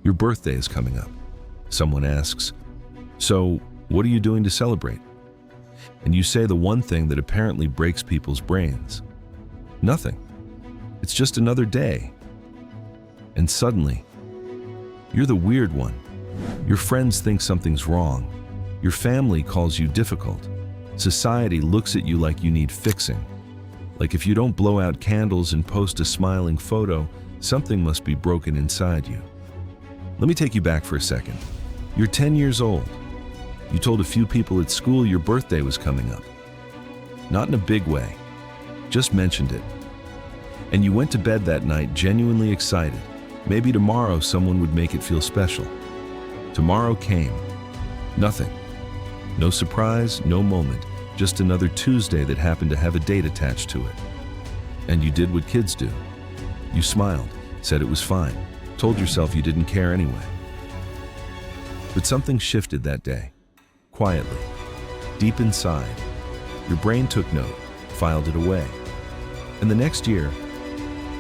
Your birthday is coming up. Someone asks, "So, what are you doing to celebrate?" And you say the one thing that apparently breaks people's brains. Nothing. It's just another day. And suddenly, you're the weird one. Your friends think something's wrong. Your family calls you difficult. Society looks at you like you need fixing. Like if you don't blow out candles and post a smiling photo, something must be broken inside you. Let me take you back for a second. You're 10 years old. You told a few people at school your birthday was coming up. Not in a big way, just mentioned it. And you went to bed that night genuinely excited. Maybe tomorrow someone would make it feel special. Tomorrow came. Nothing. No surprise, no moment, just another Tuesday that happened to have a date attached to it. And you did what kids do. You smiled, said it was fine, told yourself you didn't care anyway. But something shifted that day, quietly, deep inside. Your brain took note, filed it away. And the next year,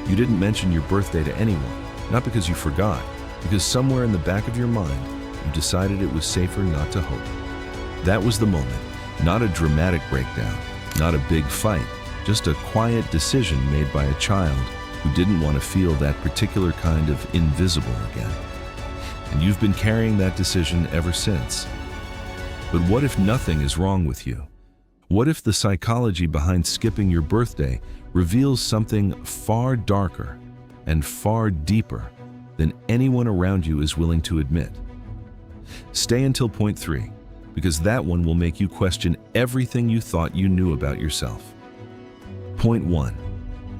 you didn't mention your birthday to anyone, not because you forgot, because somewhere in the back of your mind, you decided it was safer not to hope. That was the moment, not a dramatic breakdown, not a big fight, just a quiet decision made by a child who didn't want to feel that particular kind of invisible again. And you've been carrying that decision ever since. But what if nothing is wrong with you? What if the psychology behind skipping your birthday reveals something far darker and far deeper than anyone around you is willing to admit? Stay until point 3, because that one will make you question everything you thought you knew about yourself. Point 1.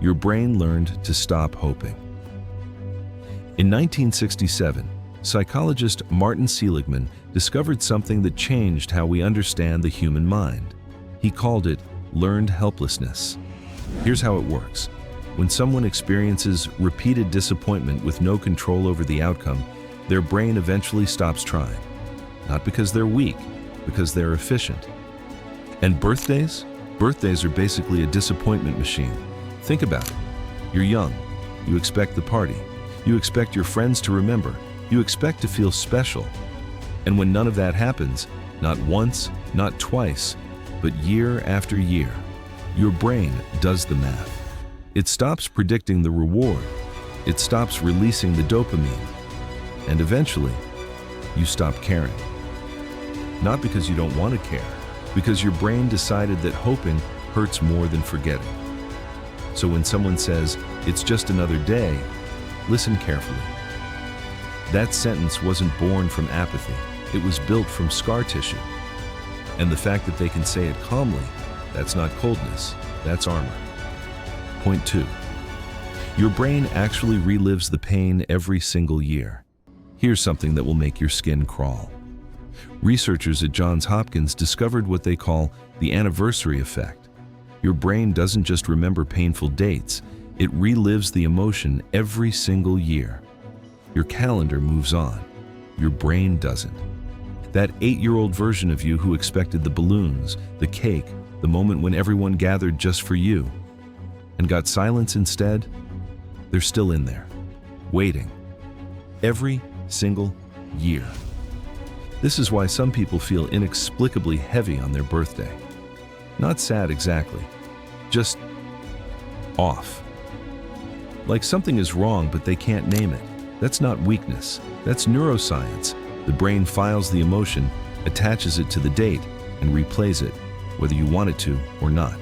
Your brain learned to stop hoping. In 1967, psychologist Martin Seligman discovered something that changed how we understand the human mind. He called it learned helplessness. Here's how it works. When someone experiences repeated disappointment with no control over the outcome, their brain eventually stops trying. Not because they're weak, because they're efficient. And birthdays? Birthdays are basically a disappointment machine. Think about it. You're young. You expect the party. You expect your friends to remember. You expect to feel special. And when none of that happens, not once, not twice, but year after year, your brain does the math. It stops predicting the reward. It stops releasing the dopamine. And eventually, you stop caring. Not because you don't want to care, because your brain decided that hoping hurts more than forgetting. So when someone says, "It's just another day," listen carefully. That sentence wasn't born from apathy. It was built from scar tissue. And the fact that they can say it calmly, that's not coldness, that's armor. Point 2. Your brain actually relives the pain every single year. Here's something that will make your skin crawl. Researchers at Johns Hopkins discovered what they call the anniversary effect. Your brain doesn't just remember painful dates, it relives the emotion every single year. Your calendar moves on. Your brain doesn't. That 8-year-old version of you who expected the balloons, the cake, the moment when everyone gathered just for you, and got silence instead, they're still in there, waiting. Every single year. This is why some people feel inexplicably heavy on their birthday. Not sad exactly, just off. Like something is wrong, but they can't name it. That's not weakness, that's neuroscience. The brain files the emotion, attaches it to the date, and replays it, whether you want it to or not.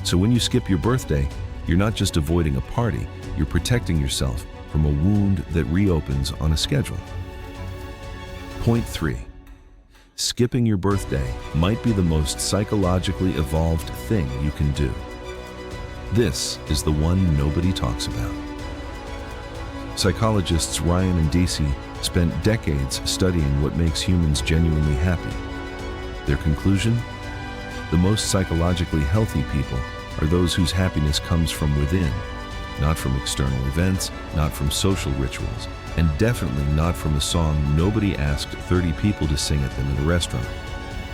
So when you skip your birthday, you're not just avoiding a party, you're protecting yourself from a wound that reopens on a schedule. Point 3. Skipping your birthday might be the most psychologically evolved thing you can do. This is the one nobody talks about. Psychologists Ryan and Deci spent decades studying what makes humans genuinely happy. Their conclusion? The most psychologically healthy people are those whose happiness comes from within, not from external events, not from social rituals, and definitely not from a song nobody asked 30 people to sing at them in a restaurant.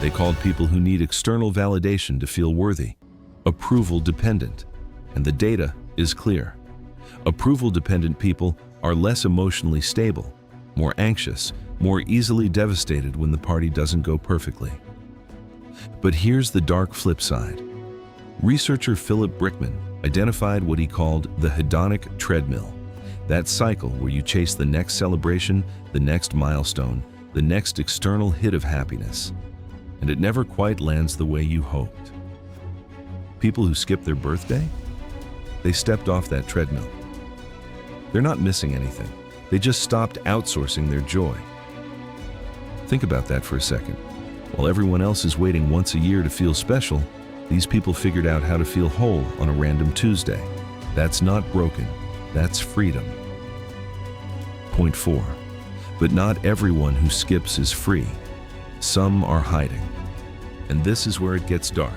They called people who need external validation to feel worthy approval dependent, and the data is clear. Approval dependent people are less emotionally stable. more anxious, more easily devastated when the party doesn't go perfectly. But here's the dark flip side. Researcher Philip Brickman identified what he called the hedonic treadmill, that cycle where you chase the next celebration, the next milestone, the next external hit of happiness, and it never quite lands the way you hoped. People who skip their birthday? They stepped off that treadmill. They're not missing anything. They just stopped outsourcing their joy. Think about that for a second. While everyone else is waiting once a year to feel special, these people figured out how to feel whole on a random Tuesday. That's not broken. That's freedom. Point 4. But not everyone who skips is free. Some are hiding. And this is where it gets dark.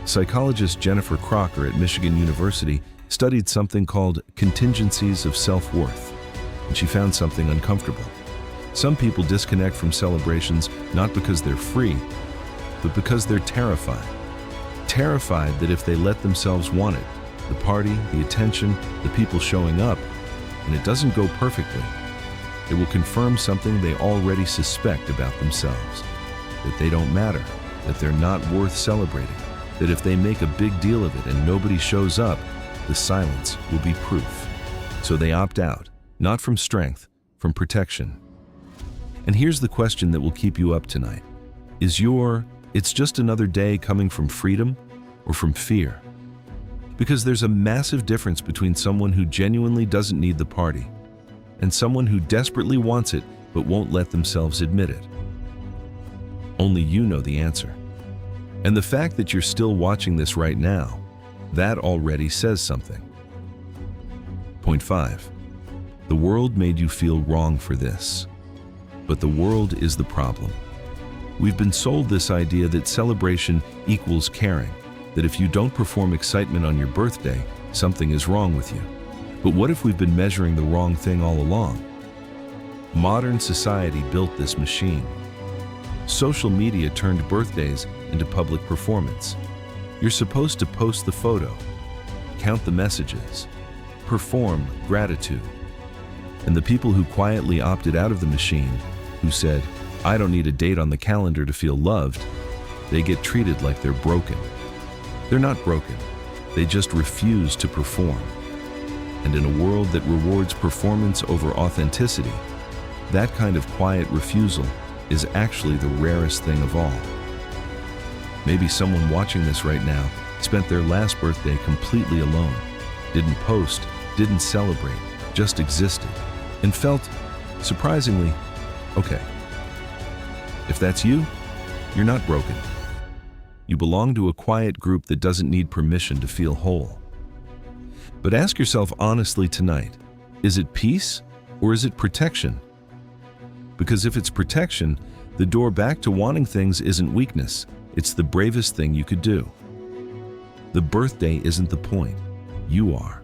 Psychologist Jennifer Crocker at Michigan University studied something called contingencies of self-worth, and she found something uncomfortable. Some people disconnect from celebrations not because they're free, but because they're terrified. Terrified that if they let themselves want it, the party, the attention, the people showing up, and it doesn't go perfectly, it will confirm something they already suspect about themselves, that they don't matter, that they're not worth celebrating, that if they make a big deal of it and nobody shows up, the silence will be proof. So they opt out, not from strength, from protection. And here's the question that will keep you up tonight. Is your "it's just another day" coming from freedom or from fear? Because there's a massive difference between someone who genuinely doesn't need the party and someone who desperately wants it but won't let themselves admit it. Only you know the answer. And the fact that you're still watching this right now, that already says something. Point 5. The world made you feel wrong for this. But the world is the problem. We've been sold this idea that celebration equals caring, that if you don't perform excitement on your birthday, something is wrong with you. But what if we've been measuring the wrong thing all along? Modern society built this machine. Social media turned birthdays into public performance. You're supposed to post the photo, count the messages, perform gratitude. And the people who quietly opted out of the machine, who said, "I don't need a date on the calendar to feel loved," they get treated like they're broken. They're not broken. They just refuse to perform. And in a world that rewards performance over authenticity, that kind of quiet refusal is actually the rarest thing of all. Maybe someone watching this right now spent their last birthday completely alone, didn't post, didn't celebrate, just existed, and felt, surprisingly, okay. If that's you, you're not broken. You belong to a quiet group that doesn't need permission to feel whole. But ask yourself honestly tonight, is it peace or is it protection? Because if it's protection, the door back to wanting things isn't weakness, it's the bravest thing you could do. The birthday isn't the point, you are.